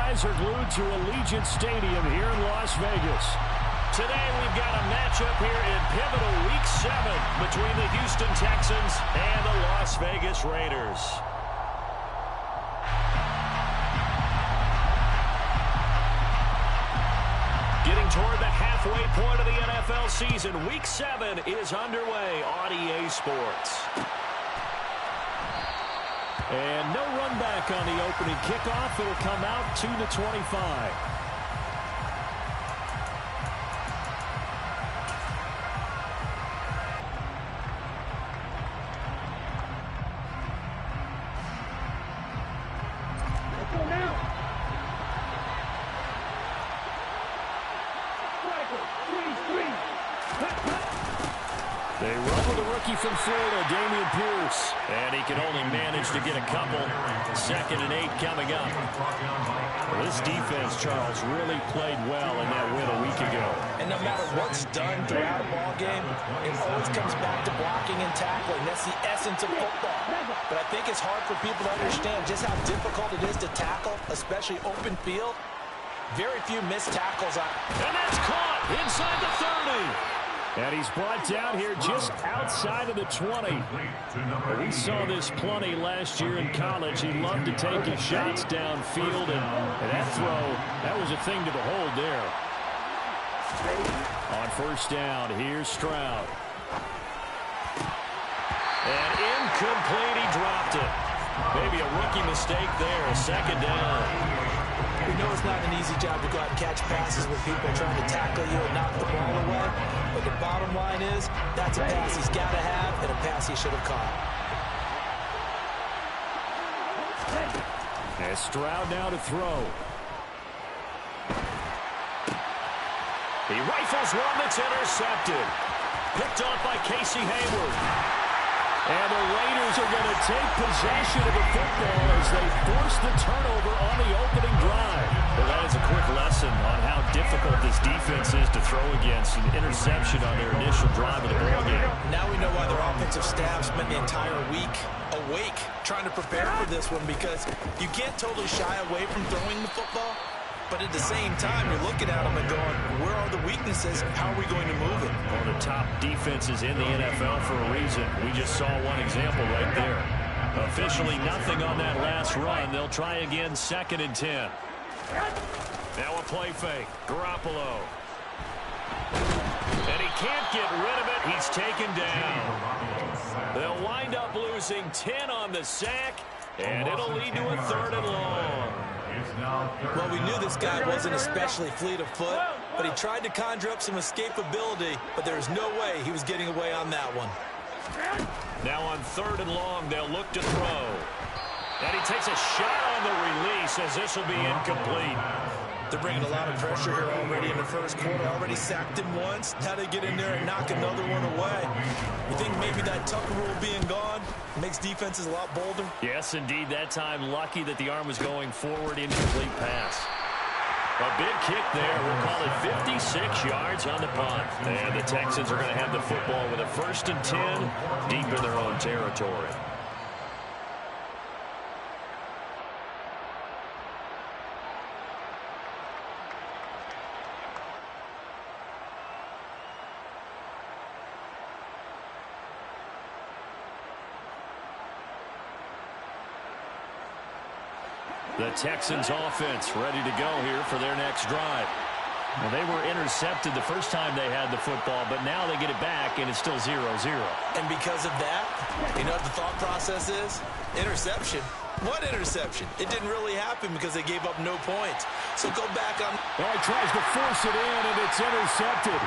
eyes are glued to Allegiant Stadium here in Las Vegas. Today we've got a matchup here in pivotal Week 7 between the Houston Texans and the Las Vegas Raiders. Getting toward the halfway point of the NFL season, Week 7 is underway on EA Sports. And no run back on the opening kickoff. It'll come out to the 25. They run with a rookie from Florida, Dameon Pierce. And he can only manage to get a couple. 2nd and 8 coming up. Well, this defense, Charles, really played well in that win a week ago. And no matter what's done throughout a ball game, it always comes back to blocking and tackling. That's the essence of football. But I think it's hard for people to understand just how difficult it is to tackle, especially open field. Very few missed tackles. And that's caught inside the 30. And he's brought down here just outside of the 20. We saw this plenty last year in college. He loved to take his shots downfield, and that throw, that was a thing to behold there. On first down, here's Stroud. And incomplete, he dropped it. Maybe a rookie mistake there, 2nd down. We know it's not an easy job to go out and catch passes with people trying to tackle you and knock the ball away. But the bottom line is, that's a pass he's got to have and a pass he should have caught. And Stroud now to throw. He rifles one that's intercepted. Picked off by Casey Hayward. And the Raiders are going to take possession of the football as they force the turnover on the opening drive. Well, that is a quick lesson on how difficult this defense is to throw against. An interception on their initial drive of the ball game. Now we know why their offensive staff spent the entire week awake trying to prepare for this one, because you can't totally shy away from throwing the football. But at the same time, you're looking at them and going, where are the weaknesses? How are we going to move it? One of the top defenses in the NFL for a reason. We just saw one example right there. Officially nothing on that last run. They'll try again, 2nd and 10. Now a play fake. Garoppolo. And he can't get rid of it. He's taken down. They'll wind up losing 10 on the sack, and it'll lead to a 3rd and long. Well, we knew this guy wasn't especially fleet of foot, but he tried to conjure up some escapability, but there's no way he was getting away on that one. Now on 3rd and long, they'll look to throw. And he takes a shot on the release as this will be incomplete. They're bringing a lot of pressure here already in the first quarter. Already sacked him once. Now they get in there and knock another one away. You think maybe that Tucker rule being gone makes defenses a lot bolder? Yes, indeed. That time, lucky that the arm was going forward. Incomplete pass. A big kick there. We'll call it 56 yards on the punt. And the Texans are going to have the football with a 1st and 10 deep in their own territory. The Texans offense ready to go here for their next drive. Well, they were intercepted the first time they had the football, but now they get it back, and it's still 0-0. And because of that, you know what the thought process is? Interception. What interception? It didn't really happen because they gave up no points. So go back on. Well, he tries to force it in, and it's intercepted.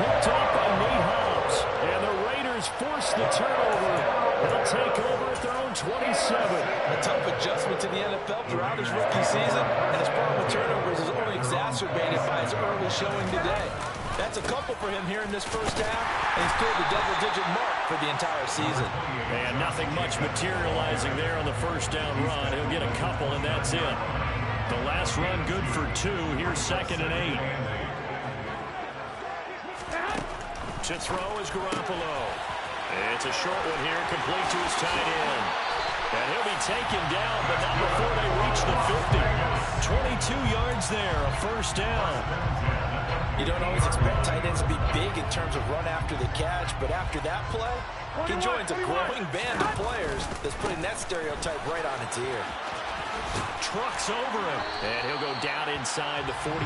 Picked off by Nate Hobbs. And the Raiders force the turnover. They'll take over at their own 27. A tough adjustment to the NFL throughout his rookie season, and his problem with turnovers is only exacerbated by his early showing today. That's a couple for him here in this first half, and he's cleared the double-digit mark for the entire season. And nothing much materializing there on the first down run. He'll get a couple, and that's it. The last run good for 2. Here's 2nd and 8. To throw is Garoppolo. It's a short one here, complete to his tight end. And he'll be taken down, but not before they reach the 50. 2 yards there, a first down. You don't always expect tight ends to be big in terms of run after the catch, but after that play, he joins a growing band of players that's putting that stereotype right on its ear. Trucks over him. And he'll go down inside the 45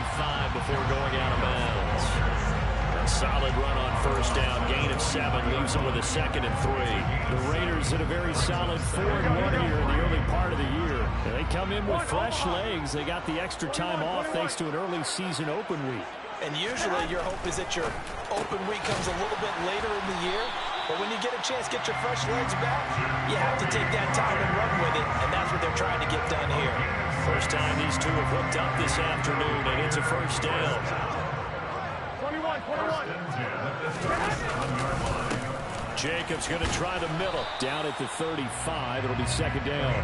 before going out of bounds. A solid run on first down. Gain of 7 leaves him with a 2nd and 3. The Raiders had a very solid 4-1 here in the early part of the year. And they come in with fresh legs. They got the extra time off thanks to an early season open week. And usually your hope is that your open week comes a little bit later in the year. But when you get a chance to get your fresh legs back, you have to take that time and run with it. And that's what they're trying to get done here. First time these two have hooked up this afternoon, and it's a first down. 21. Jacobs going to try the middle. Down at the 35. It'll be 2nd down.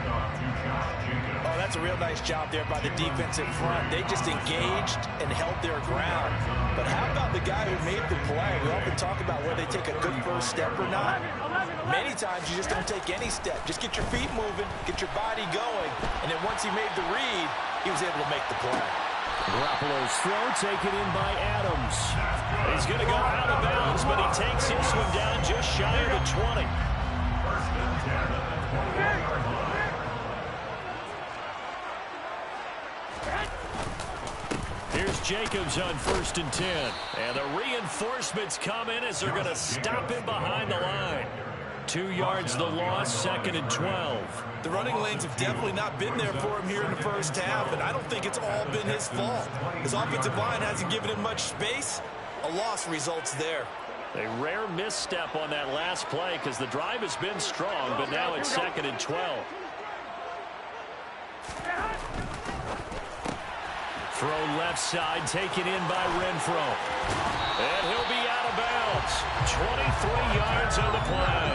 Oh, that's a real nice job there by the defense in front. They just engaged and held their ground. But how about the guy who made the play? We often talk about whether they take a good first step or not. Many times you just don't take any step. Just get your feet moving, get your body going, and then once he made the read, he was able to make the play. Garoppolo's throw taken in by Adams. He's going to go out of bounds, but he takes this one down just shy of the 20. Here's Jacobs on 1st and 10. And the reinforcements come in as they're going to stop him behind the line. 2 yards the loss, 2nd and 12. The running lanes have definitely not been there for him here in the first half, and I don't think it's all been his fault. His offensive line hasn't given him much space. A loss results there. A rare misstep on that last play because the drive has been strong, but now it's 2nd and 12. Throw left side, taken in by Renfro. And he'll be out of bounds. 23 yards on the play.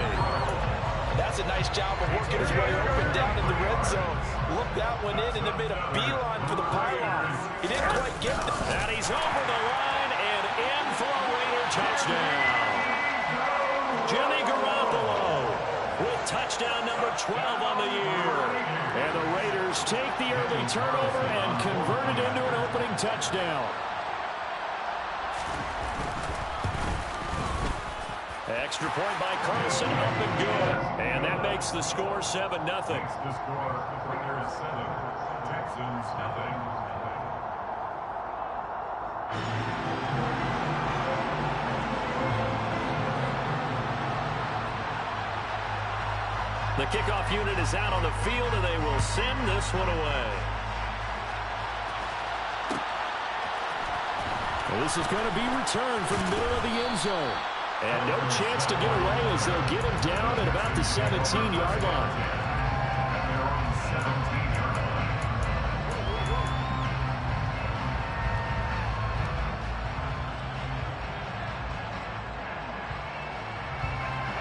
That's a nice job of working his way open down in the red zone. Looked that one in and then made a beeline for the pylon. He didn't quite get it. And he's over the line and in for a Raider touchdown. Jimmy Garoppolo with touchdown number 12 on the year. And the Raiders take the early turnover and convert it into an opening touchdown. Extra point by Carlson, up and good. And that makes the score 7-0. The score, Raiders 7, Texans 0. The kickoff unit is out on the field, and they will send this one away. Well, this is going to be returned from the middle of the end zone. And no chance to get away as they'll get him down at about the 17-yard line.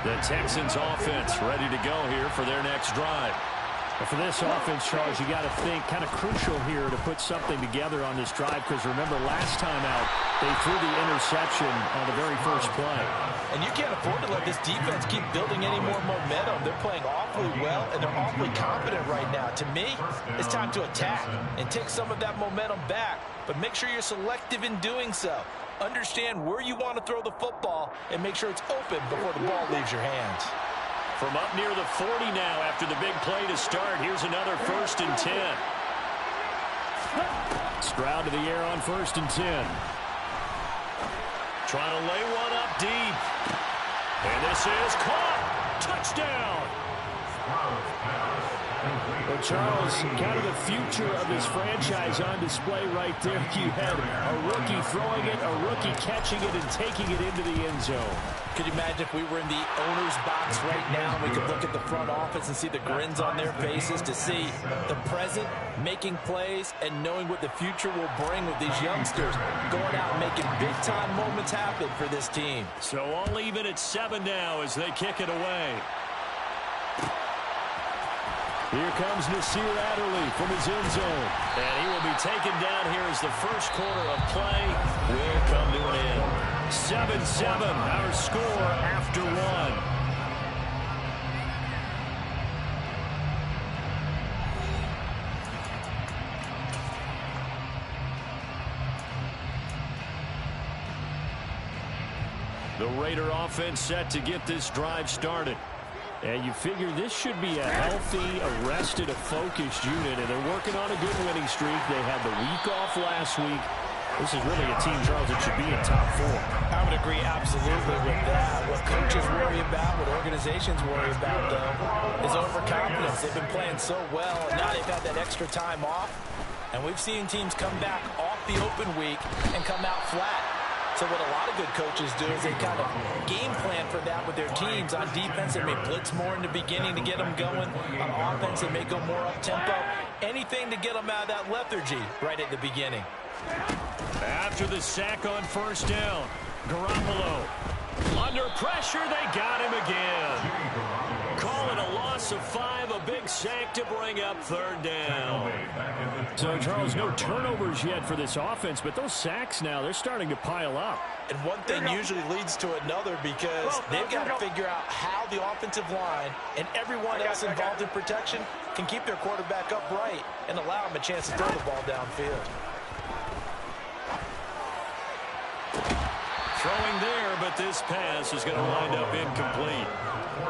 The Texans offense ready to go here for their next drive. But for this offense, Charles, you got to think kind of crucial here to put something together on this drive because remember last time out they threw the interception on the very first play. And you can't afford to let this defense keep building any more momentum. They're playing awfully well and they're awfully confident right now. To me, it's time to attack and take some of that momentum back, but make sure you're selective in doing so. Understand where you want to throw the football and make sure it's open before the ball leaves your hands. From up near the 40 now after the big play to start, here's another 1st and 10. Stroud to the air on 1st and 10. Trying to lay one up deep. And this is caught. Touchdown. Well, Charles, kind of the future of this franchise on display right there. You had a rookie throwing it, a rookie catching it, and taking it into the end zone. Could you imagine if we were in the owner's box right now and we could look at the front office and see the grins on their faces to see the present making plays and knowing what the future will bring with these youngsters going out and making big-time moments happen for this team. So all even at 7 now as they kick it away. Here comes Nasir Adderley from his end zone. And he will be taken down here as the first quarter of play will come to an end. 7-7, our score after 1. The Raider offense set to get this drive started. And you figure this should be a healthy, arrested, a focused unit, and they're working on a good winning streak. They had the week off last week. This is really a team, Charles, that should be in top 4. I would agree absolutely with that. What coaches worry about, what organizations worry about, though, is overconfidence. They've been playing so well, and now they've had that extra time off. And we've seen teams come back off the open week and come out flat. So what a lot of good coaches do is they kind of game plan for that with their teams. On defense, they may blitz more in the beginning to get them going. On offense, they may go more up-tempo. Anything to get them out of that lethargy right at the beginning. After the sack on first down, Garoppolo. Under pressure, they got him again. Call it a loss of 5, a big sack to bring up third down. So, Charles, no turnovers yet for this offense, but those sacks now, they're starting to pile up. And one thing usually leads to another because they've got to figure out how the offensive line and everyone else involved in protection can keep their quarterback upright and allow him a chance to throw the ball downfield. Throwing there, but this pass is going to wind up incomplete.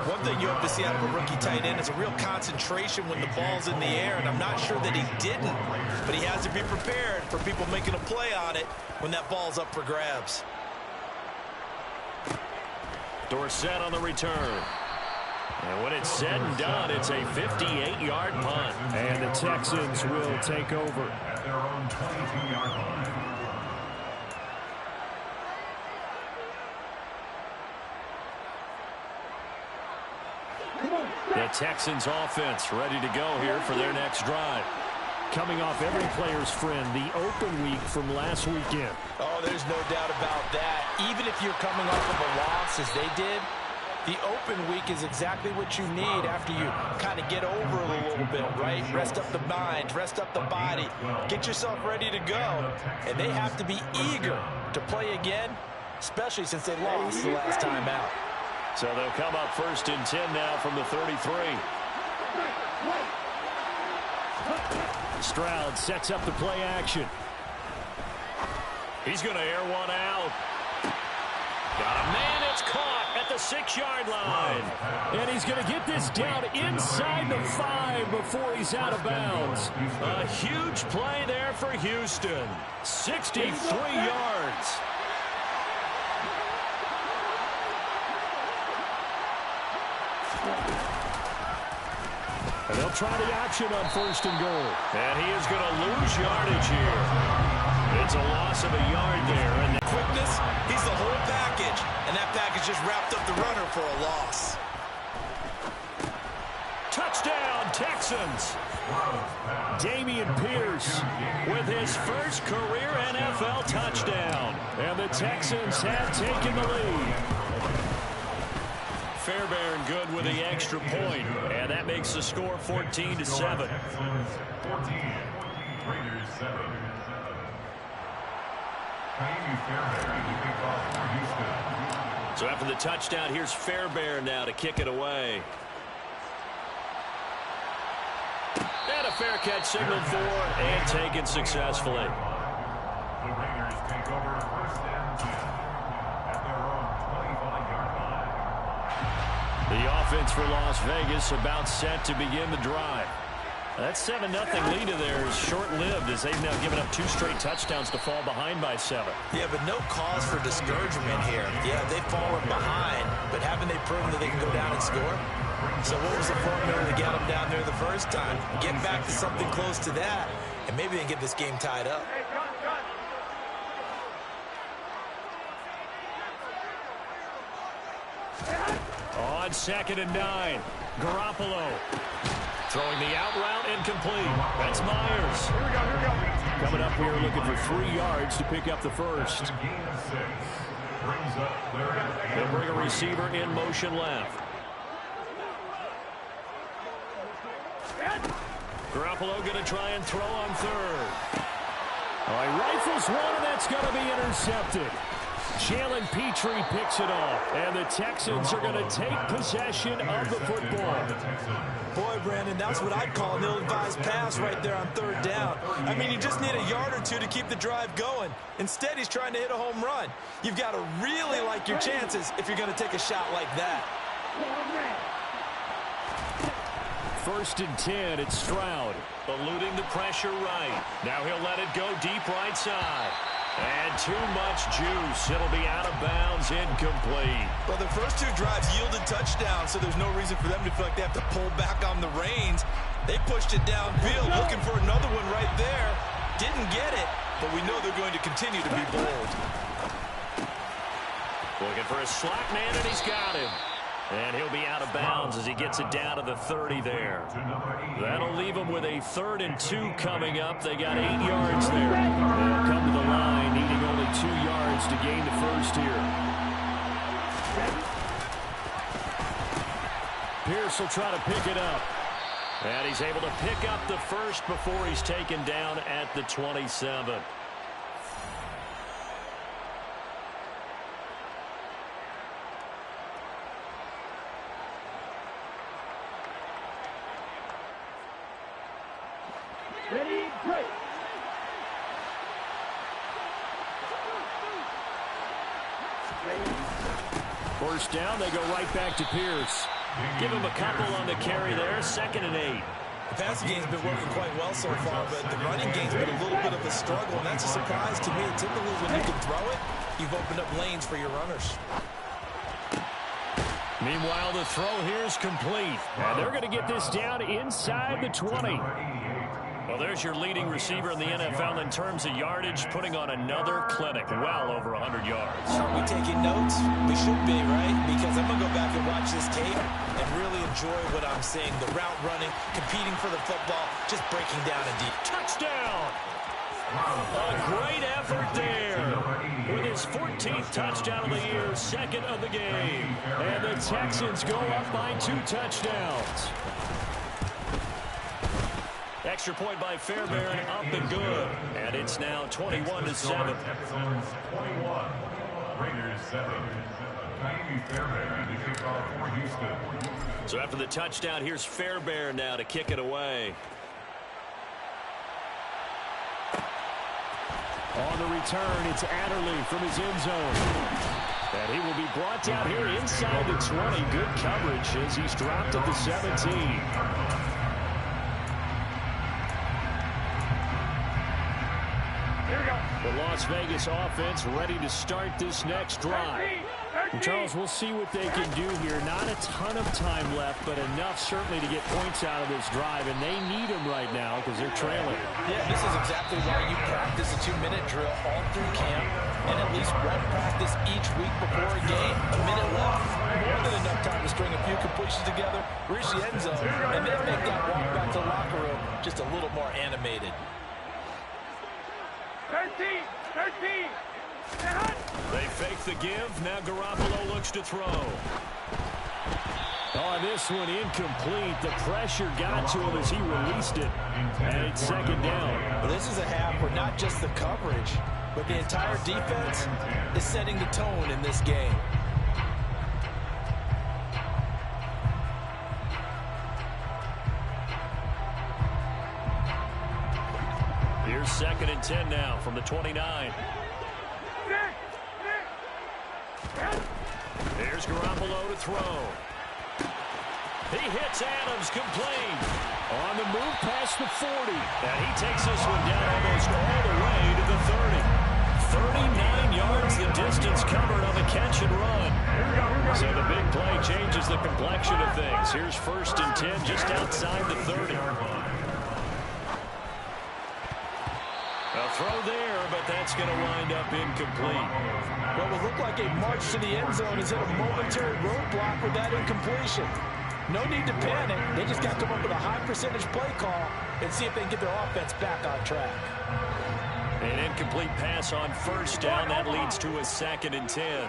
One thing you have to see out of a rookie tight end is a real concentration when the ball's in the air, and I'm not sure that he didn't, but he has to be prepared for people making a play on it when that ball's up for grabs. Dorsett on the return. And when it's said and done, it's a 58-yard punt. And the Texans will take over. At their own 22-yard line. The Texans offense ready to go here for their next drive. Coming off every player's friend, the open week from last weekend. Oh, there's no doubt about that. Even if you're coming off of a loss as they did, the open week is exactly what you need after you kind of get over it a little bit, right? Rest up the mind, rest up the body, get yourself ready to go. And they have to be eager to play again, especially since they lost the last time out. So they'll come up 1st and 10 now from the 33. Stroud sets up the play action. He's going to air one out. Got a man, it's caught at the 6-yard line. And he's going to get this down inside the 5 before he's out of bounds. A huge play there for Houston. 63 yards. And they'll try the option on 1st and goal. And he is going to lose yardage here. It's a loss of a yard there. And quickness, he's the whole package. And that package just wrapped up the runner for a loss. Touchdown, Texans. Dameon Pierce with his first career NFL touchdown. And the Texans have taken the lead. Fairbairn good with the extra point, and that makes the score 14-7. 14, Raiders 7. So after the touchdown, here's Fairbairn now to kick it away. And a fair catch signaled for and taken successfully. The Raiders take over 1st and 10 at their own 25-yard line. The offense for Las Vegas about set to begin the drive. That 7-0 lead of theirs is short-lived as they've now given up 2 straight touchdowns to fall behind by 7. Yeah, but no cause for discouragement here. Yeah, they've fallen behind, but haven't they proven that they can go down and score? So what was the formula to get them down there the first time? Get back to something close to that, and maybe they can get this game tied up. On 2nd and 9, Garoppolo throwing the out route incomplete. That's Myers. Here we go. Coming up here looking for 3 yards to pick up the first. Gain of 6. Brings up their They'll bring a receiver in motion left. Garoppolo going to try and throw on 3rd. Oh, he rifles one, and that's going to be intercepted. Jalen Petrie picks it off. And the Texans are going to take possession of the football. Boy, Brandon, that's what I'd call an ill-advised pass right there on third down. I mean, you just need a yard or two to keep the drive going. Instead, he's trying to hit a home run. You've got to really like your chances if you're going to take a shot like that. 1st and 10, it's Stroud. Eluding the pressure right. Now he'll let it go deep right side. And too much juice. It'll be out of bounds, incomplete. Well, the first 2 drives yielded touchdowns, so there's no reason for them to feel like they have to pull back on the reins. They pushed it downfield, looking for another one right there. Didn't get it, but we know they're going to continue to be bold. Looking for a slot man, and he's got him. And he'll be out of bounds as he gets it down to the 30 there. That'll leave him with a 3rd and 2 coming up. They got 8 yards there. They'll come to the line, needing only 2 yards to gain the first here. Pierce will try to pick it up. And he's able to pick up the first before he's taken down at the 27. Ready, break. First down, they go right back to Pierce. Give him a couple on the carry there. 2nd and 8. The passing game's been working quite well so far, but the running game's been a little bit of a struggle, and that's a surprise to me. Typically, when you can throw it, you've opened up lanes for your runners. Meanwhile, the throw here is complete. And they're going to get this down inside the 20. Well, there's your leading receiver in the NFL in terms of yardage, putting on another clinic, well over 100 yards. Are we taking notes? We should be, right? Because I'm going to go back and watch this tape and really enjoy what I'm seeing. The route running, competing for the football, just breaking down a deep. Touchdown! A great effort there. With his 14th touchdown of the year, 2nd of the game. And the Texans go up by 2 touchdowns. Extra point by Fairbairn, up and good. And it's now 21-7. So after the touchdown, here's Fairbairn now to kick it away. On the return, it's Adderley from his end zone. And he will be brought down here inside the 20. Good coverage as he's dropped at the 17. The Las Vegas offense ready to start this next drive. And Charles, we'll see what they can do here. Not a ton of time left, but enough certainly to get points out of this drive, and they need them right now because they're trailing. Yeah, this is exactly why you practice a 2-minute drill all through camp and at least one practice each week before a game. A minute left, more than enough time to string a few completions together, reach the end zone, and then make that walk back to the locker room just a little more animated. 13. They fake the give. Now Garoppolo looks to throw. Oh, this one incomplete. The pressure got to him as he released it. And it's 2nd down. Well, this is a half where not just the coverage, but the entire defense is setting the tone in this game. Here's 2nd and 10 now from the 29. Here's Garoppolo to throw. He hits Adams, complete. On the move past the 40. And he takes this one down almost all the way to the 30. 39 yards the distance covered on the catch and run. So the big play changes the complexion of things. Here's 1st and 10 just outside the 30. A throw there, but that's going to wind up incomplete. What would look like a march to the end zone is hit a momentary roadblock with that incompletion. No need to panic. They just got to come up with a high percentage play call and see if they can get their offense back on track. An incomplete pass on 1st down. That leads to a 2nd and 10.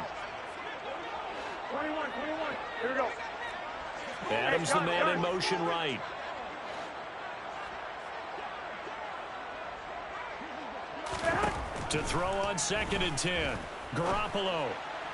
21. Here we go. Adams the man in motion right. To throw on 2nd and 10. Garoppolo.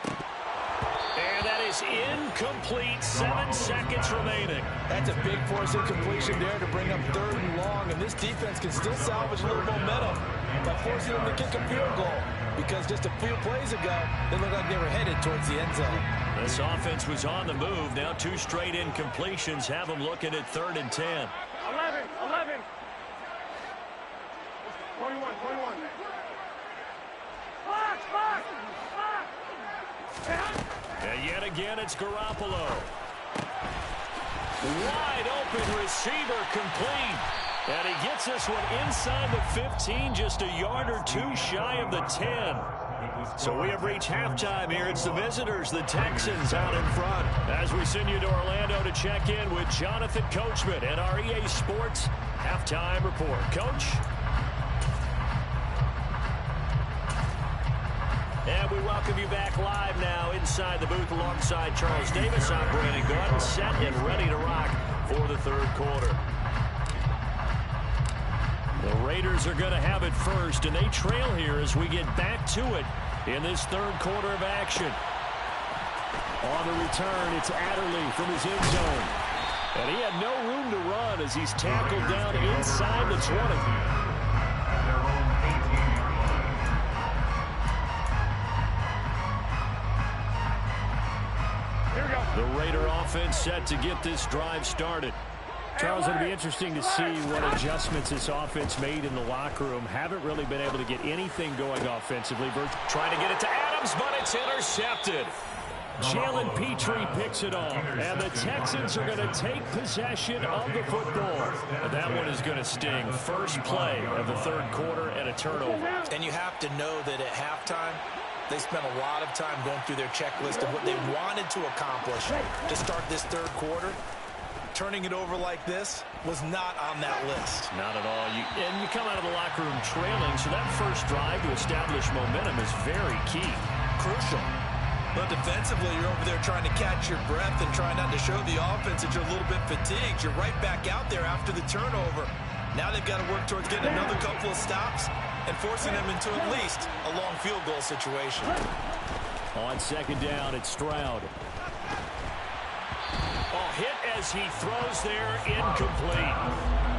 And that is incomplete. 7 seconds remaining. That's a big force incompletion there to bring up 3rd and long. And this defense can still salvage a little momentum by forcing them to kick a field goal. Because just a few plays ago, they looked like they were headed towards the end zone. This offense was on the move. Now 2 straight incompletions have them looking at 3rd and 10. 11. 21. Box. And yet again, it's Garoppolo. Wide open receiver complete. And he gets this one inside the 15, just a yard or 2 shy of the 10. So we have reached halftime here. It's the visitors, the Texans, out in front. As we send you to Orlando to check in with Jonathan Coachman and our EA Sports Halftime Report. Coach? And we welcome you back live now inside the booth alongside Charles Davis. I'm Brandon Gunn, set and ready to rock for the 3rd quarter. The Raiders are going to have it first, and they trail here as we get back to it in this 3rd quarter of action. On the return, it's Adderley from his end zone. And he had no room to run as he's tackled down inside the 20. The Raider offense set to get this drive started. Charles, it'll be interesting to see what adjustments this offense made in the locker room. Haven't really been able to get anything going offensively. Trying to get it to Adams, but it's intercepted. Jalen Petrie picks it off, and the Texans are going to take possession of the football. That one is going to sting. First play of the 3rd quarter and a turnover. And you have to know that at halftime, they spent a lot of time going through their checklist of what they wanted to accomplish to start this 3rd quarter. Turning it over like this was not on that list. Not at all. And you come out of the locker room trailing, so that first drive to establish momentum is very key. Crucial. But defensively, you're over there trying to catch your breath and trying not to show the offense that you're a little bit fatigued. You're right back out there after the turnover. Now they've got to work towards getting another couple of stops and forcing them into at least a long field goal situation. On 2nd down, it's Stroud. Hit as he throws there, incomplete.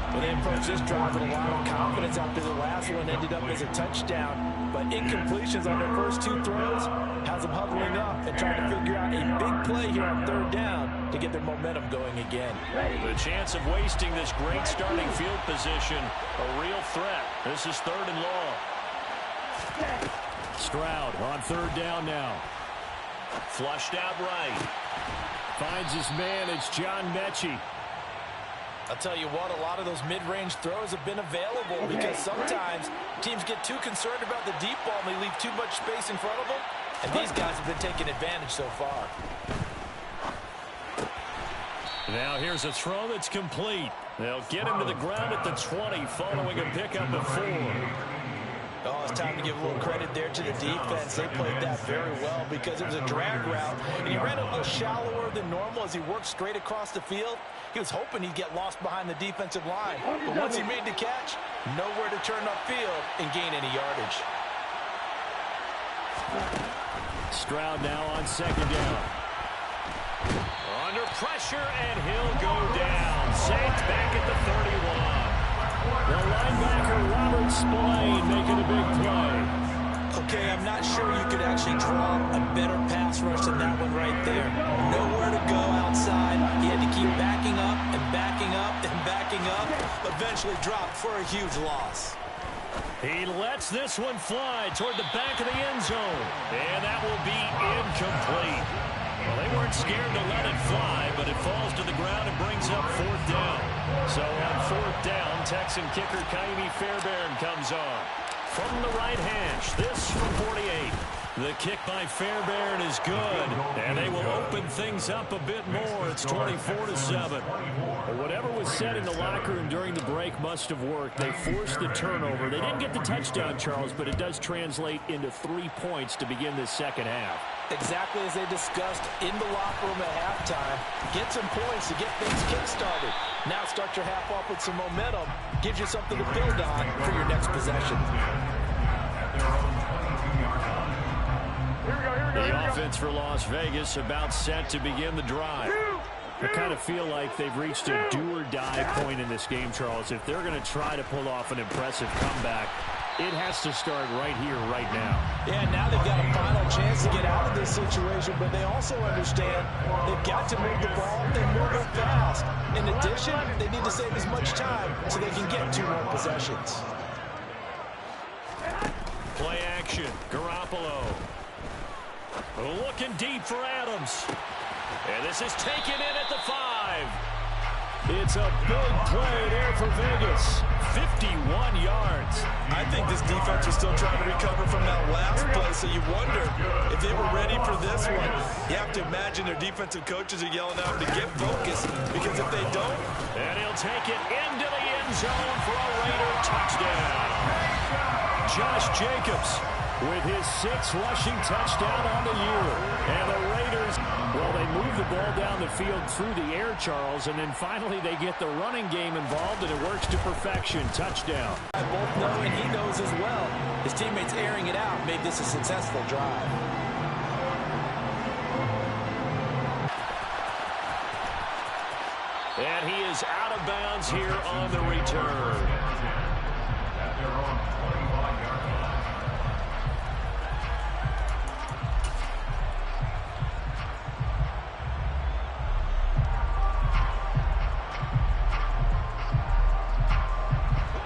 Well, they approached this drive with a lot of confidence after the last one ended up as a touchdown. But incompletions on their first 2 throws has them huddling up and trying to figure out a big play here on 3rd down to get their momentum going again. The chance of wasting this great starting field position, a real threat. This is 3rd and long. Stroud on 3rd down now. Flushed out right. Finds his man. It's John Mechie. I'll tell you what, a lot of those mid-range throws have been available because sometimes teams get too concerned about the deep ball and they leave too much space in front of them. And these guys have been taking advantage so far. Now here's a throw that's complete. They'll get him to the ground at the 20 following a pickup of 4. Oh, it's time to give a little credit there to the defense. They played that very well because it was a drag route. And he ran a little shallower than normal as he worked straight across the field. He was hoping he'd get lost behind the defensive line. But once he made the catch, nowhere to turn upfield and gain any yardage. Stroud now on 2nd down. Under pressure, and he'll go down. Sacked back at the 31. The linebacker, Robert Spillane, making a big play. Okay, I'm not sure you could actually draw a better pass rush than that one right there. Nowhere to go outside. He had to keep backing up and backing up and backing up. Eventually dropped for a huge loss. He lets this one fly toward the back of the end zone. And that will be incomplete. Well, they weren't scared to let it fly, but it falls to the ground and brings up 4th down. So on 4th down, Texan kicker Kaimi Fairbairn comes on. From the right hash, this from 48. The kick by Fairbairn is good, and they will open things up a bit more. It's 24-7. Whatever was said in the locker room during the break must have worked. They forced the turnover. They didn't get the touchdown, Charles, but it does translate into 3 points to begin this 2nd half. Exactly as they discussed in the locker room at halftime. Get some points to get things kick-started. Now start your half off with some momentum. Gives you something to build on for your next possession. offense for Las Vegas about set to begin the drive. I kind of feel like they've reached a do-or-die point in this game, Charles. If they're going to try to pull off an impressive comeback, it has to start right here, right now. Yeah, now they've got a final chance to get out of this situation, but they also understand they've got to move the ball and move it fast. In addition, they need to save as much time so they can get 2 more possessions. Play action, Garoppolo. Looking deep for Adams. And this is taken in at the 5. It's a big play there for Vegas. 51 yards. I think this defense is still trying to recover from that last play, so you wonder if they were ready for this one. You have to imagine their defensive coaches are yelling at them to get focused, because if they don't... And he'll take it into the end zone for a Raider touchdown. Josh Jacobs with his 6th rushing touchdown on the year. And the Raiders, well, they move the ball down the field through the air, Charles, and then finally they get the running game involved, and it works to perfection. Touchdown. I both know, and he knows as well. His teammates airing it out made this a successful drive. And he is out of bounds here on the return. At their own 25-yard line.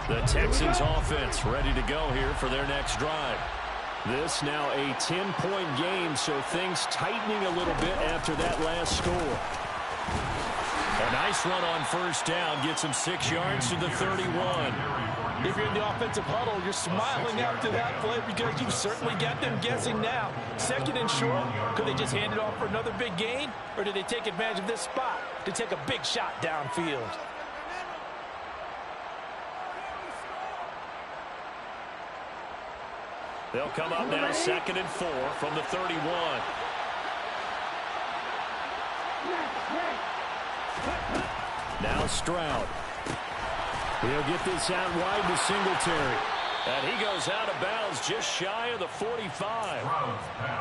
The Texans offense ready to go here for their next drive. This now a 10-point game, so things tightening a little bit after that last score. A nice run on first down gets him 6 yards to the 31. If you're in the offensive huddle, you're smiling after that play because you've certainly got them guessing now. 2nd and short, could they just hand it off for another big gain? Or did they take advantage of this spot to take a big shot downfield? They'll come up now 2nd and 4 from the 31. Now Stroud. He'll get this out wide to Singletary. And he goes out of bounds just shy of the 45.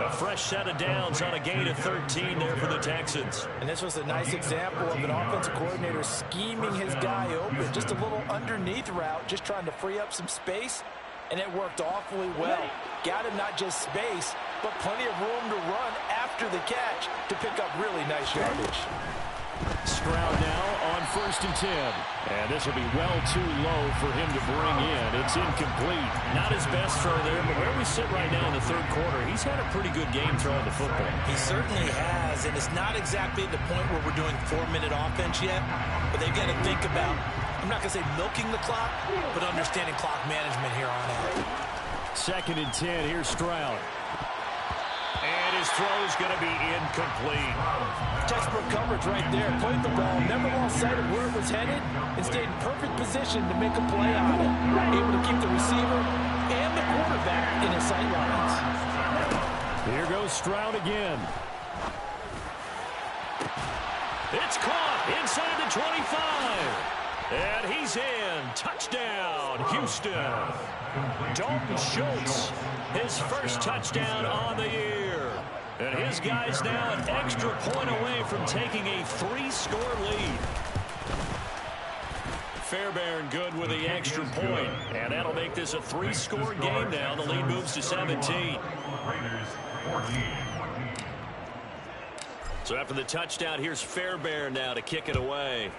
A fresh set of downs on a gain of 13 there for the Texans. And this was a nice example of an offensive coordinator scheming his guy open. Just a little underneath route, just trying to free up some space. And it worked awfully well. Got him not just space, but plenty of room to run after the catch to pick up really nice yardage. Stroud now on 1st and 10. And this will be well too low for him to bring in. It's incomplete. Not his best throw there, but where we sit right now in the 3rd quarter, he's had a pretty good game throwing the football. He certainly has, and it's not exactly the point where we're doing 4-minute offense yet, but they've got to think about, I'm not going to say milking the clock, but understanding clock management here on out. 2nd and 10, here's Stroud. And his throw's going to be incomplete. Textbook coverage right there. Played the ball, never lost sight of where it was headed, and stayed in perfect position to make a play on it. Able to keep the receiver and the quarterback in his sight lines. Here goes Stroud again. It's caught inside the 25. And he's in. Touchdown, Houston. Dalton Schultz, his first touchdown on the year. And his guys now an extra point away from taking a 3-score lead. Fairbairn good with the extra point. And that'll make this a 3-score game now. The lead moves to 17. So after the touchdown, here's Fairbairn now to kick it away.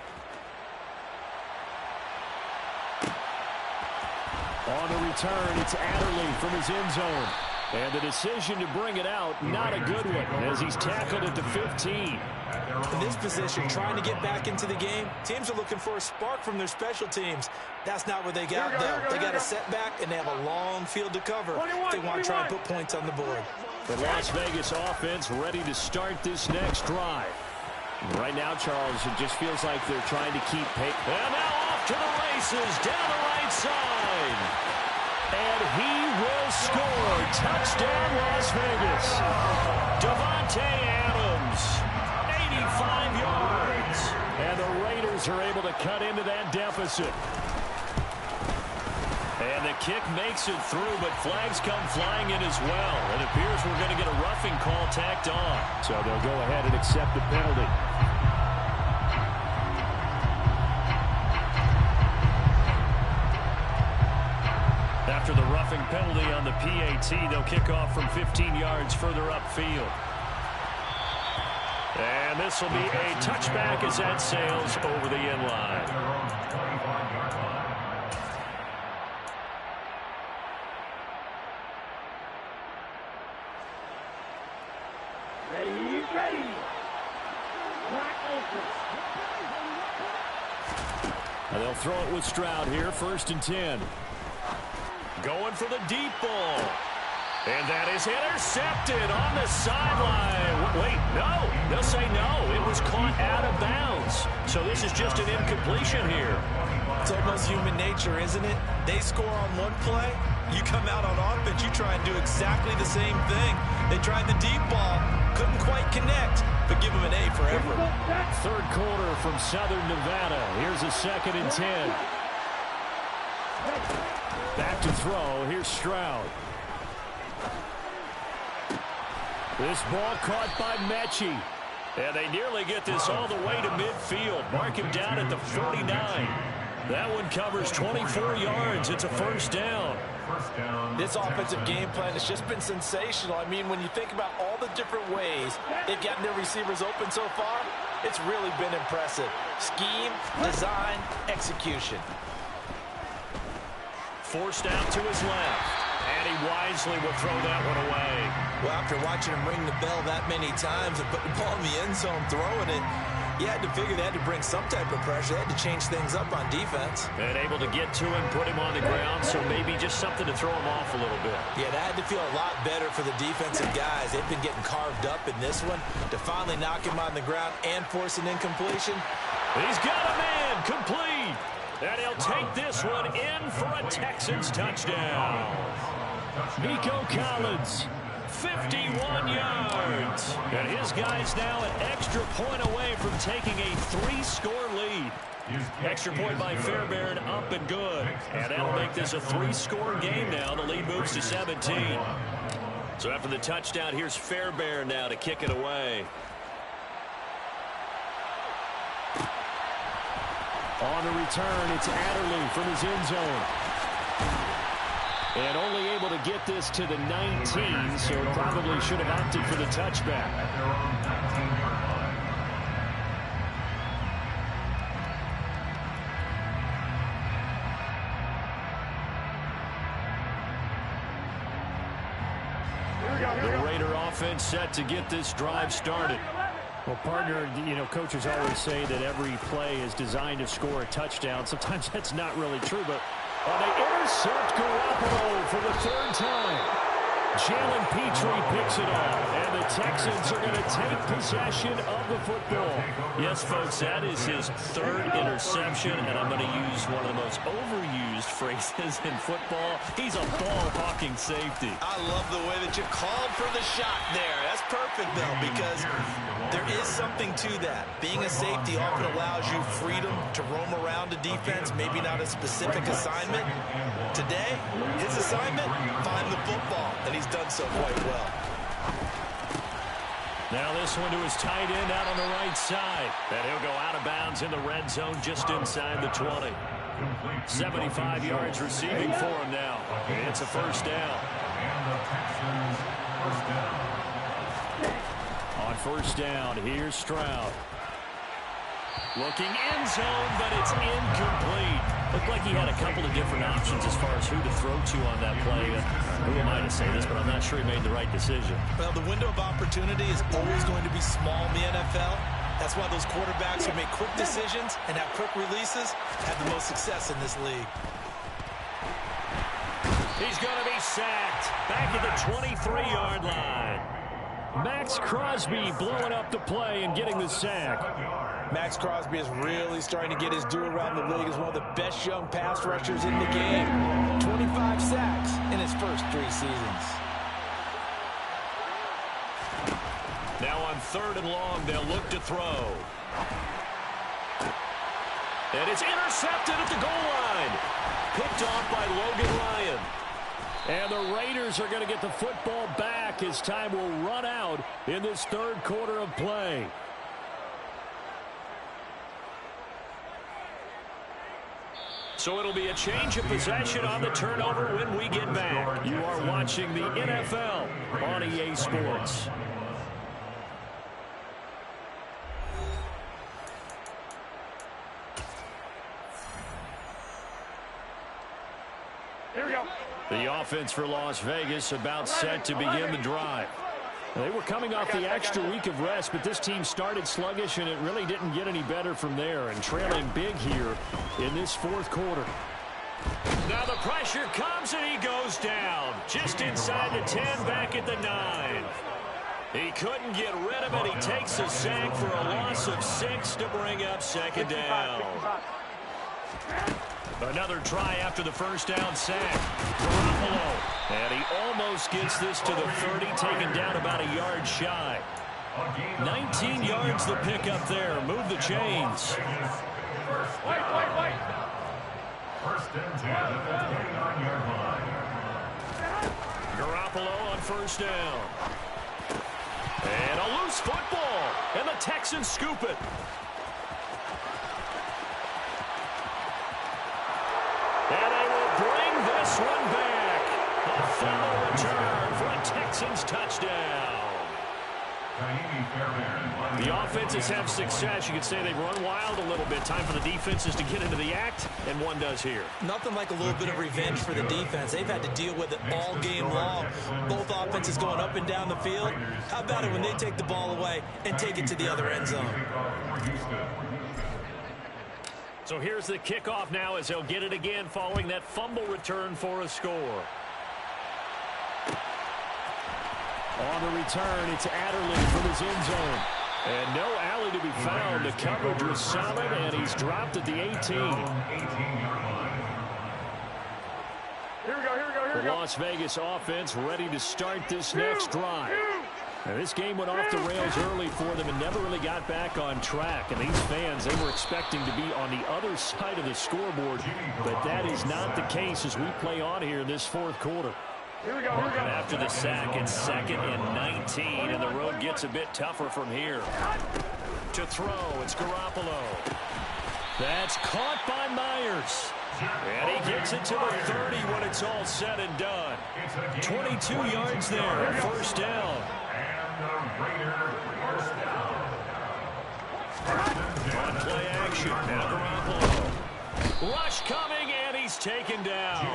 On the return, it's Adderley from his end zone. And the decision to bring it out, not a good one, as he's tackled at the 15. In this position, trying to get back into the game, teams are looking for a spark from their special teams. That's not what they got, though. They got a setback, and they have a long field to cover if they want to try and put points on the board. The Las Vegas offense ready to start this next drive. Right now, Charles, it just feels like they're trying to keep pace. And now off to the races, down the right side. And he will score. Touchdown, Las Vegas. Davante Adams, 85 yards. And the Raiders are able to cut into that deficit. And the kick makes it through, but flags come flying in as well. It appears we're going to get a roughing call tacked on. So they'll go ahead and accept the penalty. After the roughing penalty on the PAT, they'll kick off from 15 yards further upfield. And this will be a touchback as that sails over the end line. And they'll throw it with Stroud here, 1st and 10. Going for the deep ball. And that is intercepted on the sideline. Wait, no. They'll say no. It was caught out of bounds. So this is just an incompletion here. It's almost human nature, isn't it? They score on one play. You come out on offense, you try and do exactly the same thing. They tried the deep ball. Couldn't quite connect, but give them an A for effort. 3rd quarter from Southern Nevada. Here's a 2nd and 10. Back to throw. Here's Stroud. This ball caught by Mechie. And they nearly get this all the way to midfield. Mark him down at the 49. That one covers 24 yards. It's a 1st down. This offensive game plan has just been sensational. I mean, when you think about all the different ways they've gotten their receivers open so far, it's really been impressive. Scheme, design, execution. Forced out to his left. And he wisely will throw that one away. Well, after watching him ring the bell that many times and put the ball in the end zone throwing it, you had to figure they had to bring some type of pressure. They had to change things up on defense. And able to get to him, put him on the ground, so maybe just something to throw him off a little bit. Yeah, that had to feel a lot better for the defensive guys. They've been getting carved up in this one. To finally knock him on the ground and force an incompletion. He's got a man complete. And he'll take this one in for a Texans touchdown. Nico Collins. 51 yards. And his guy's now an extra point away from taking a 3-score lead. Extra point by Fairbairn, up and good. And that'll make this a 3-score game now. The lead moves to 17. So after the touchdown, here's Fairbairn now to kick it away. On the return, it's Adderley from his end zone. And only able to get this to the 19, so probably should have opted for the touchback. The Raider offense set to get this drive started. Well, partner, you know, coaches always say that every play is designed to score a touchdown. Sometimes that's not really true, but they intercept Garoppolo for the 3rd time. Jalen Petrie picks it off, and the Texans are going to take possession of the football. Yes, folks, that is his 3rd interception, and I'm going to use one of the most overused phrases in football. He's a ball-hawking safety. I love the way that you called for the shot there. That's perfect, though, because there is something to that. Being a safety often allows you freedom to roam around a defense, maybe not a specific assignment. Today, his assignment, find the football, and he's done so quite well. Now this one to his tight end out on the right side. And he'll go out of bounds in the red zone just inside the 20. 75 yards receiving for him now. It's a 1st down. On 1st down, here's Stroud. Looking end zone, but it's incomplete. Looked like he had a couple of different options as far as who to throw to on that play. Who am I to say this, but I'm not sure he made the right decision. Well, the window of opportunity is always going to be small in the NFL. That's why those quarterbacks who make quick decisions and have quick releases have the most success in this league. He's going to be sacked back at the 23-yard line. Max Crosby blowing up the play and getting the sack. Max Crosby is really starting to get his due around the league as one of the best young pass rushers in the game. 25 sacks in his first 3 seasons. Now on 3rd and long, they'll look to throw. And it's intercepted at the goal line. picked off by Logan Ryan. And the Raiders are going to get the football back as time will run out in this third quarter of play. So it'll be a change of possession on the turnover when we get back. You are watching the NFL on EA Sports. Here we go. The offense for Las Vegas about set to begin the drive. They were coming off the extra week of rest, but this team started sluggish, and it really didn't get any better from there, and trailing big here in this fourth quarter. Now the pressure comes, and he goes down. Just inside the 10, back at the 9. He couldn't get rid of it. He takes a sack for a loss of 6 to bring up second down. Another try after the first down sack. Garoppolo. And he almost gets this to the 30, taken down about a yard shy. 19 yards the pick up there. Move the chains. Wait. First and 10 at the 29-yard line. Garoppolo on first down. And a loose football. And the Texans scoop it. And they will bring this one back. A fellow return for a Texans touchdown. The offenses have success. You could say they've run wild a little bit. Time for the defenses to get into the act, and one does here. Nothing like a little bit of revenge for the defense. They've had to deal with it all game long. Both offenses going up and down the field. How about it when they take the ball away and take it to the other end zone? So here's the kickoff now as they'll get it again following that fumble return for a score. On the return, it's Adderley from his end zone. And no alley to be found. The coverage was solid, and he's dropped at the 18. Here we go. The Las Vegas offense ready to start this next drive. Now, this game went off the rails early for them and never really got back on track. And these fans, they were expecting to be on the other side of the scoreboard. But that is not the case as we play on here in this fourth quarter. Here we go. And after the sack, it's 2nd and 19, and the road gets a bit tougher from here. To throw, it's Garoppolo. That's caught by Myers. And he gets it to the 30 when it's all said and done. 22 yards there, first down. On play action, now Garoppolo. Rush coming, and he's taken down.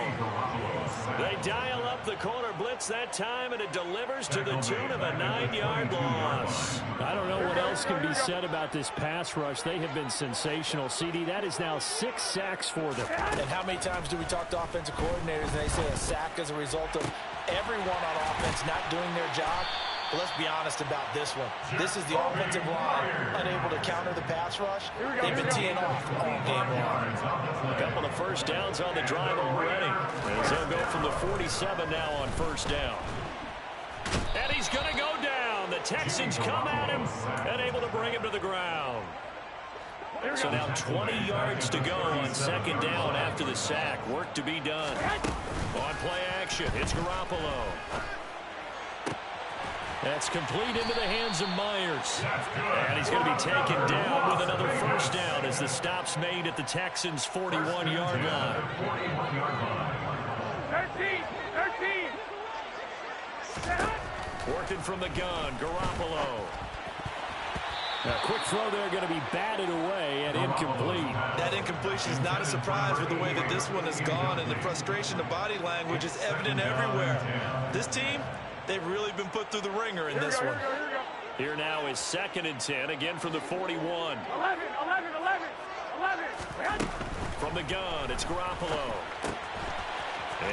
They dial up the corner blitz that time, and it delivers to the tune of a 9-yard loss. I don't know what else can be said about this pass rush. They have been sensational. CD, that is now 6 sacks for them. And how many times do we talk to offensive coordinators and they say a sack as a result of everyone on offense not doing their job? But let's be honest about this one. This is the offensive line unable to counter the pass rush. They've been teeing off all game long. A couple of first downs on the drive already. As they'll go from the 47 now on first down. And he's going to go down. The Texans come at him and able to bring him to the ground. So now 20 yards to go on second down after the sack. Work to be done. On play action, it's Garoppolo. That's complete into the hands of Myers. And he's going to be taken down with another first down as the stop's made at the Texans' 41-yard line. 13. Working from the gun, Garoppolo. A quick throw there going to be batted away and incomplete. That incompletion is not a surprise with the way that this one has gone, and the frustration, the body language is evident everywhere. This team, they've really been put through the ringer in this one. Here now is 2nd and 10, again from the 41. 11. From the gun, it's Garoppolo.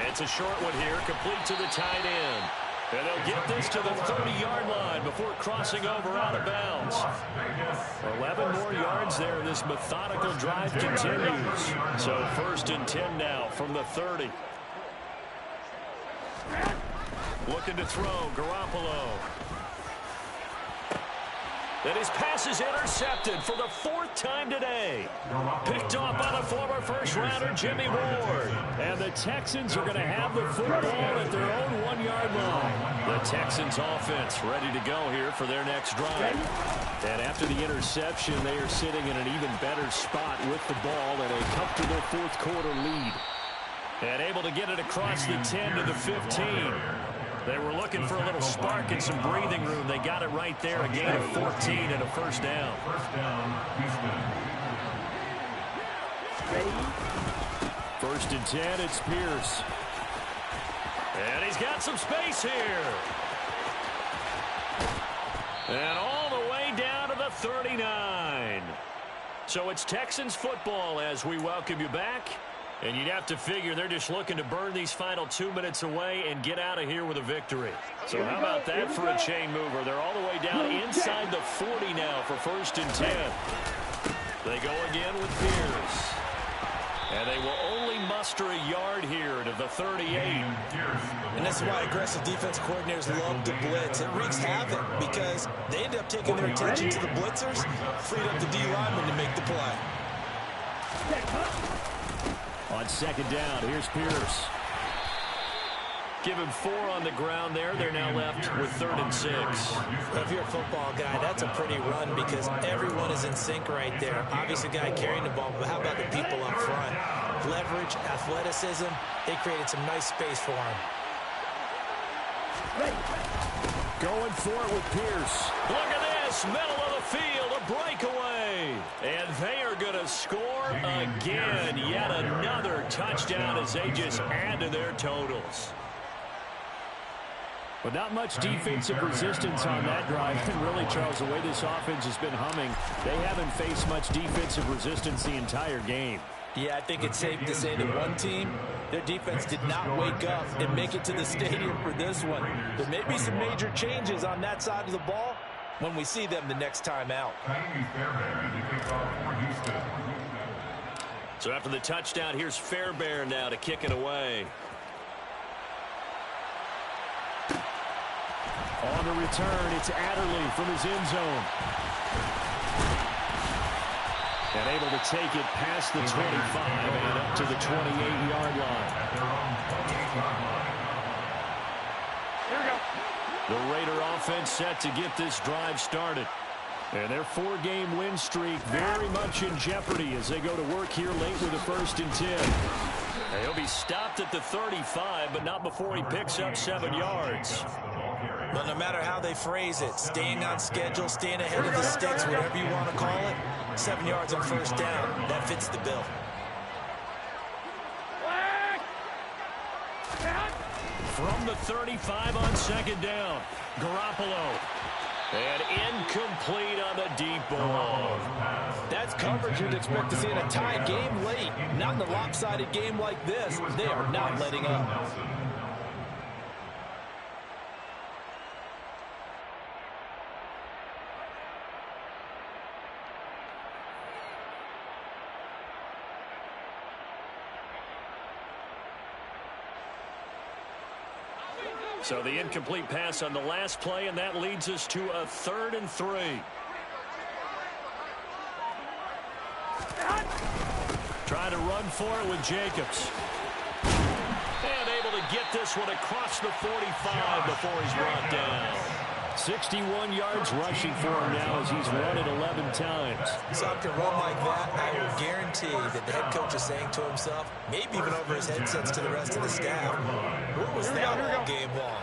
It's a short one here, complete to the tight end. And they'll get this to the 30-yard line before crossing over out of bounds. 11 more yards there. This methodical drive continues. So 1st and 10 now from the 30. Looking to throw, Garoppolo. And his pass is intercepted for the 4th time today. Picked off by the former first-rounder Jimmy Ward. And the Texans are going to have the football at their own 1-yard line. The Texans offense ready to go here for their next drive. And after the interception, they are sitting in an even better spot with the ball and a comfortable 4th quarter lead. And able to get it across the 10 to the 15. They were looking for a little spark and some breathing room. They got it right there. A gain of 14 and a first down. First and 10, it's Pierce. And he's got some space here. And all the way down to the 39. So it's Texans football as we welcome you back. And you'd have to figure they're just looking to burn these final 2 minutes away and get out of here with a victory. So how about that for a chain mover? They're all the way down inside the 40 now for first and 10. They go again with Pierce. And they will only muster a yard here to the 38. And that's why aggressive defense coordinators love to blitz. It wreaks havoc because they end up taking their attention to the blitzers, freed up the D lineman to make the play. On second down, here's Pierce. Give him 4 on the ground there. They're now left with 3rd and 6. If you're a football guy, that's a pretty run because everyone is in sync right there. Obviously, the guy carrying the ball, but how about the people up front? Leverage, athleticism, they created some nice space for him. Going for it with Pierce. Look at this, middle of the field, a breakaway. And they are going to score again. Yet another touchdown as they just add to their totals. But not much defensive resistance on that drive. And really, Charles, the way this offense has been humming, they haven't faced much defensive resistance the entire game. Yeah, I think it's safe to say that one team, their defense did not wake up and make it to the stadium for this one. There may be some major changes on that side of the ball when we see them the next time out. So after the touchdown, here's Fairbairn now to kick it away. On the return, it's Adderley from his end zone. And able to take it past the 25 and up to the 28-yard line. Here we go. The Raider offense set to get this drive started. And their 4-game win streak very much in jeopardy as they go to work here late with a 1st and 10. He'll be stopped at the 35, but not before he picks up 7 yards. But no matter how they phrase it, staying on schedule, staying ahead of the sticks, whatever you want to call it, 7 yards on first down, that fits the bill. From the 35 on second down, Garoppolo. And incomplete on the deep ball. That's coverage you'd expect to see in a tie game late. Not in a lopsided game like this. They are not letting up. So the incomplete pass on the last play, and that leads us to a 3rd and 3. Trying to run for it with Jacobs. And able to get this one across the 45 before he's brought down. 61 yards rushing for him now as he's run it 11 times. So after a run like that, I will guarantee that the head coach is saying to himself, maybe even over his headsets to the rest of the staff, where was that all game long?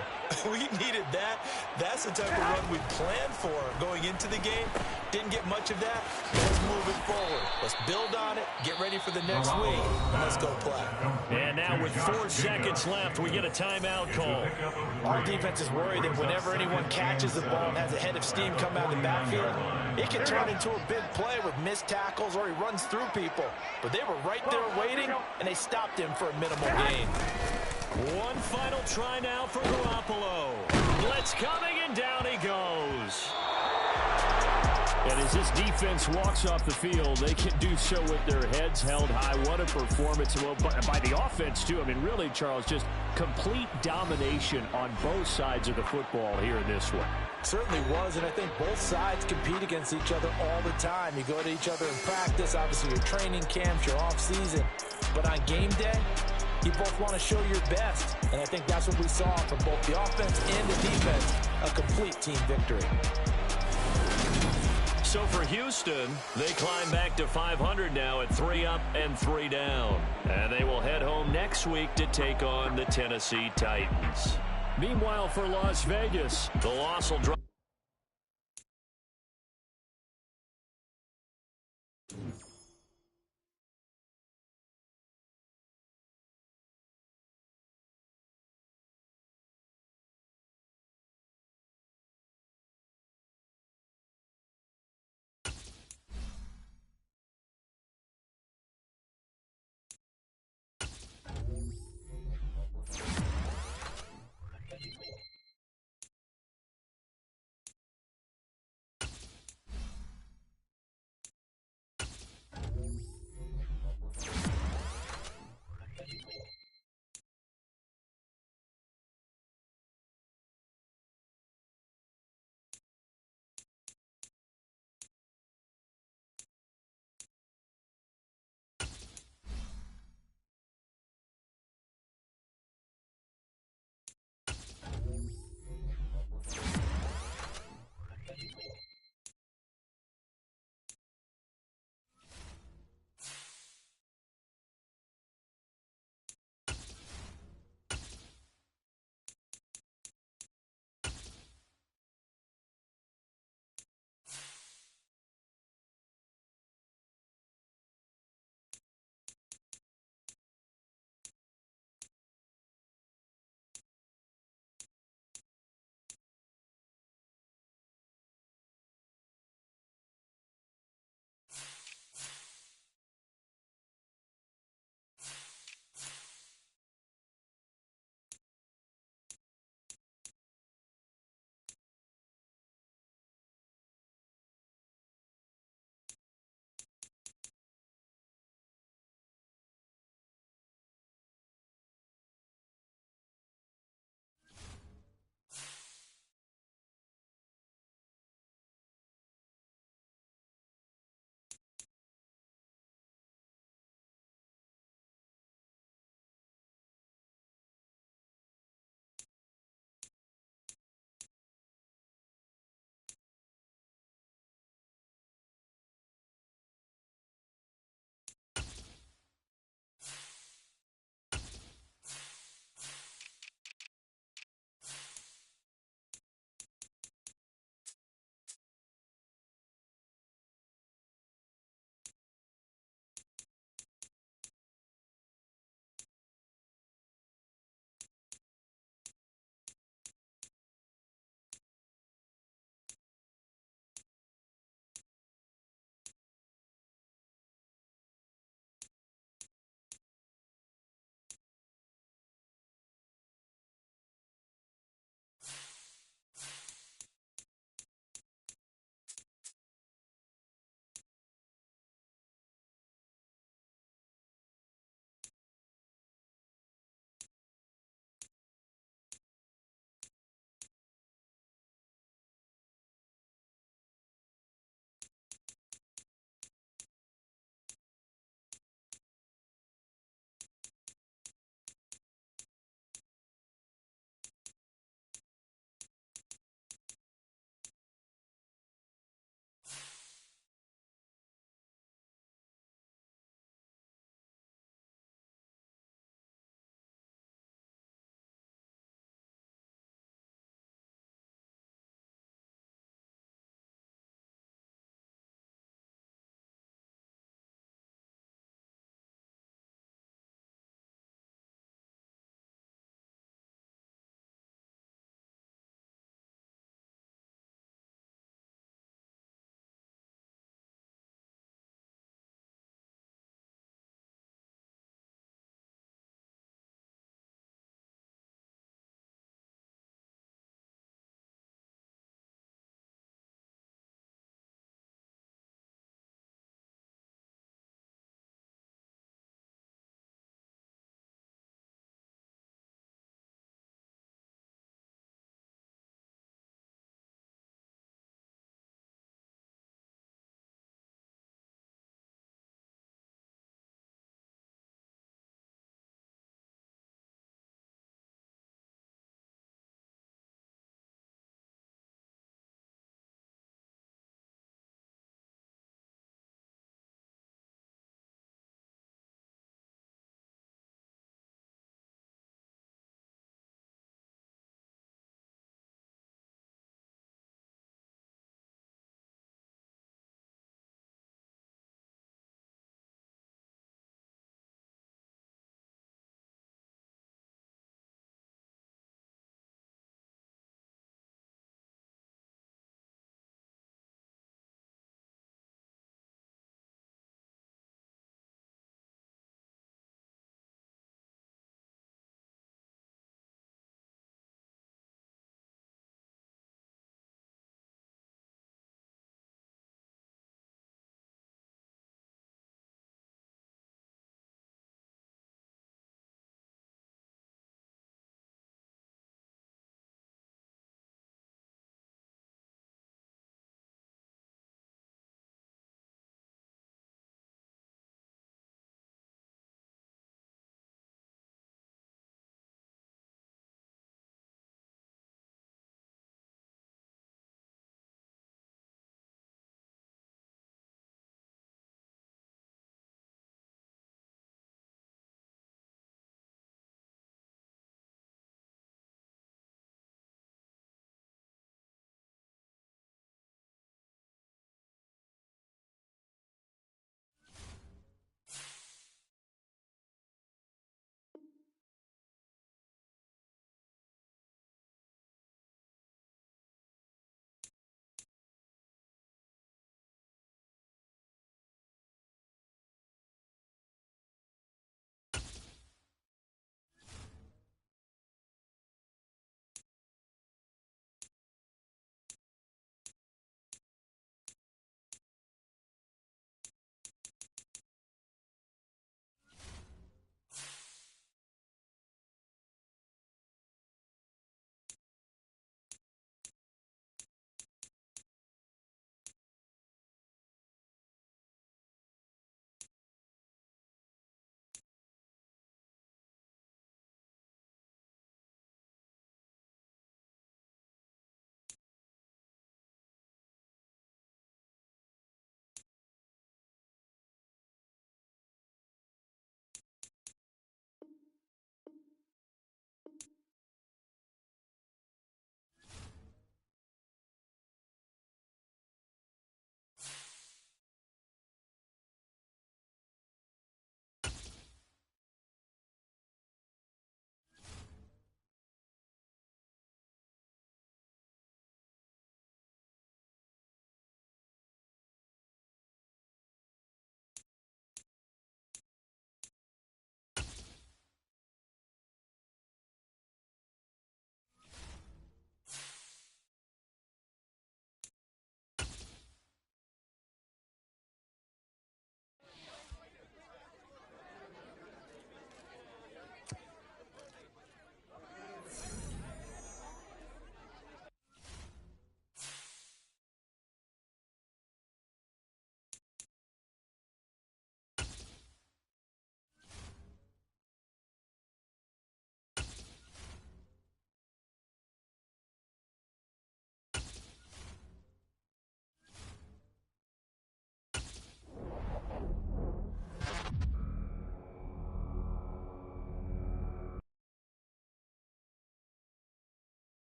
We needed that. That's the type of run we planned for going into the game. Didn't get much of that. Let's move it forward. Let's build on it, get ready for the next week, and let's go play. And now with 4 seconds left, we get a timeout call. Our defense is worried that whenever anyone catches the ball and has a head of steam come out of the backfield, it can turn into a big play with missed tackles or he runs through people. But they were right there waiting, and they stopped him for a minimal gain. One final try now for Garoppolo. Blitz coming, and down he goes. And as this defense walks off the field, they can do so with their heads held high. What a performance by the offense, too. I mean, really, Charles, just Complete domination on both sides of the football here in this one. Certainly was, and I think both sides compete against each other all the time. You go to each other in practice, obviously your training camps, your off-season. But on game day, you both want to show your best. And I think that's what we saw from both the offense and the defense, a complete team victory. So for Houston, they climb back to 500 now at 3 up and 3 down. And they will head home next week to take on the Tennessee Titans. Meanwhile, for Las Vegas, the loss will drop.